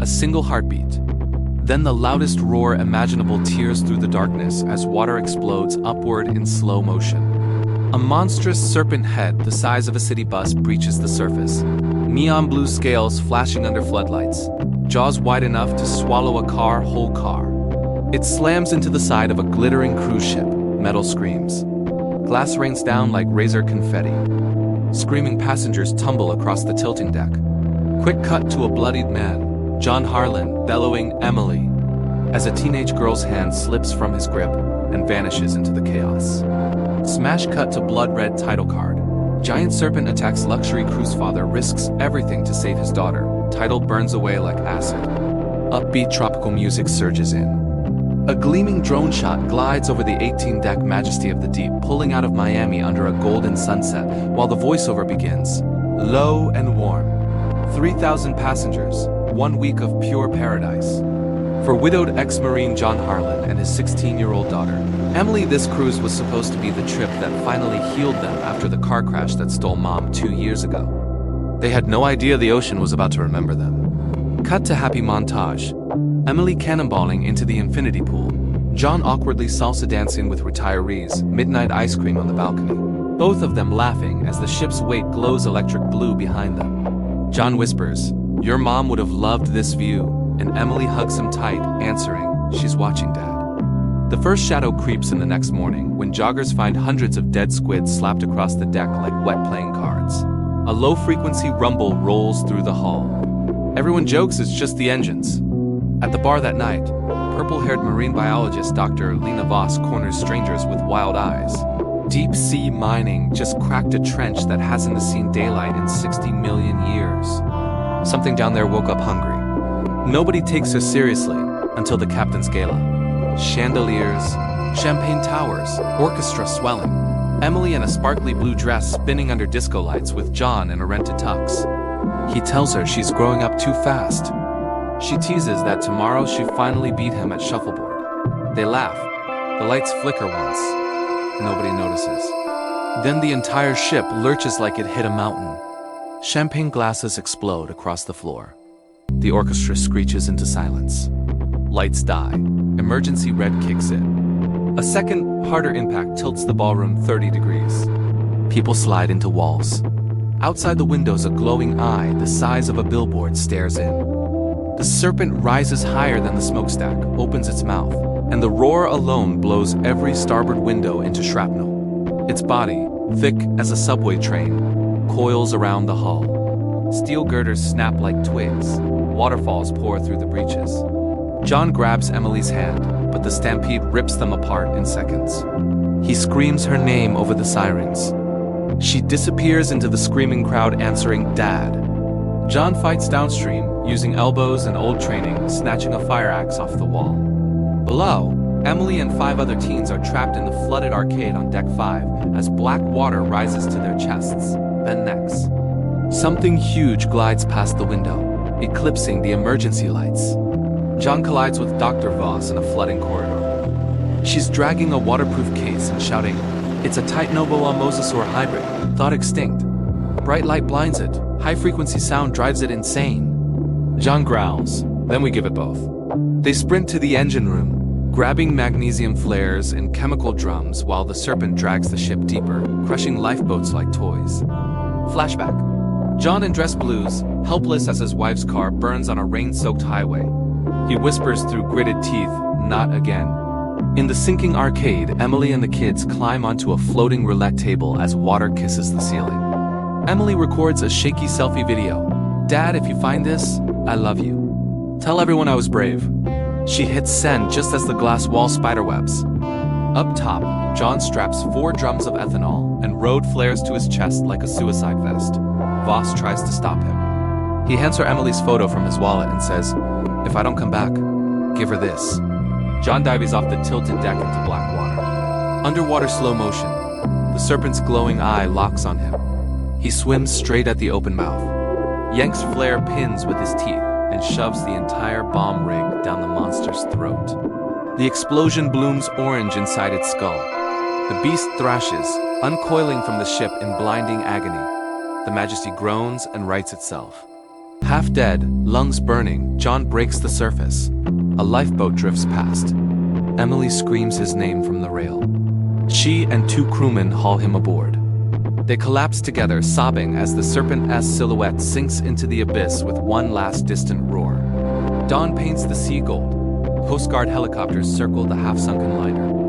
A single heartbeat. Then the loudest roar imaginable tears through the darkness as water explodes upward in slow motion. A monstrous serpent head the size of a city bus breaches the surface. Neon blue scales flashing under floodlights. Jaws wide enough to swallow a whole car. It slams into the side of a glittering cruise ship. Metal screams. Glass rains down like razor confetti. Screaming passengers tumble across the tilting deck. Quick cut to a bloodied man, John Harlan, bellowing Emily, as a teenage girl's hand slips from his grip and vanishes into the chaos. Smash cut to blood-red title card. Giant serpent attacks luxury cruise father, risks everything to save his daughter. Title burns away like acid. Upbeat tropical music surges in. A gleaming drone shot glides over the 18-deck majesty of the deep, pulling out of Miami under a golden sunset, while the voiceover begins. Low and warm. 3,000 passengers, 1 week of pure paradise. For widowed ex-Marine John Harlan and his 16-year-old daughter, Emily, this cruise was supposed to be the trip that finally healed them after the car crash that stole Mom 2 years ago. They had no idea the ocean was about to remember them. Cut to happy montage. Emily cannonballing into the infinity pool. John awkwardly salsa dancing with retirees, midnight ice cream on the balcony. Both of them laughing as the ship's wake glows electric blue behind them. John whispers, "Your mom would have loved this view," and Emily hugs him tight, answering, "She's watching, Dad." The first shadow creeps in the next morning when joggers find hundreds of dead squids slapped across the deck like wet playing cards. A low-frequency rumble rolls through the hull. Everyone jokes it's just the engines. At the bar that night, purple-haired marine biologist Dr. Lena Voss corners strangers with wild eyes. Deep-sea mining just cracked a trench that hasn't seen daylight in 60 million years. Something down there woke up hungry. Nobody takes her seriously until the captain's gala. Chandeliers, champagne towers, orchestra swelling. Emily in a sparkly blue dress spinning under disco lights with John in a rented tux. He tells her she's growing up too fast. She teases that tomorrow she finally beat him at shuffleboard. They laugh. The lights flicker once. Nobody notices. Then the entire ship lurches like it hit a mountain. Champagne glasses explode across the floor. The orchestra screeches into silence. Lights die. Emergency red kicks in. A second, harder impact tilts the ballroom 30 degrees. People slide into walls. Outside the windows, a glowing eye the size of a billboard stares in. The serpent rises higher than the smokestack, opens its mouth, and the roar alone blows every starboard window into shrapnel. Its body, thick as a subway train, coils around the hull. Steel girders snap like twigs. Waterfalls pour through the breaches. John grabs Emily's hand, but the stampede rips them apart in seconds. He screams her name over the sirens. She disappears into the screaming crowd answering, "Dad." John fights downstream, using elbows and old training, snatching a fire axe off the wall. Below, Emily and 5 other teens are trapped in the flooded arcade on deck 5 as black water rises to their chests, then necks. Something huge glides past the window, eclipsing the emergency lights. John collides with Dr. Voss in a flooding corridor. She's dragging a waterproof case and shouting, "It's a Titanoboa mosasaur hybrid, thought extinct. Bright light blinds it, high-frequency sound drives it insane." John growls, "Then we give it both." They sprint to the engine room, grabbing magnesium flares and chemical drums while the serpent drags the ship deeper, crushing lifeboats like toys. Flashback. John in dress blues, helpless as his wife's car burns on a rain-soaked highway. He whispers through gritted teeth, "Not again." In the sinking arcade, Emily and the kids climb onto a floating roulette table as water kisses the ceiling. Emily records a shaky selfie video. "Dad, if you find this, I love you. Tell everyone I was brave." She hits send just as the glass wall spiderwebs. Up top, John straps 4 drums of ethanol and road flares to his chest like a suicide vest. Voss tries to stop him. He hands her Emily's photo from his wallet and says, "If I don't come back, give her this." John dives off the tilted deck into black water. Underwater slow motion. The serpent's glowing eye locks on him. He swims straight at the open mouth, yanks flare pins with his teeth, and shoves the entire bomb rig down the monster's throat. The explosion blooms orange inside its skull. The beast thrashes, uncoiling from the ship in blinding agony. The Majesty groans and rights itself. Half dead, lungs burning, John breaks the surface. A lifeboat drifts past. Emily screams his name from the rail. She and two crewmen haul him aboard. They collapse together, sobbing as the Serpent's silhouette sinks into the abyss with one last distant roar. Dawn paints the sea gold. Coast Guard helicopters circle the half-sunken liner.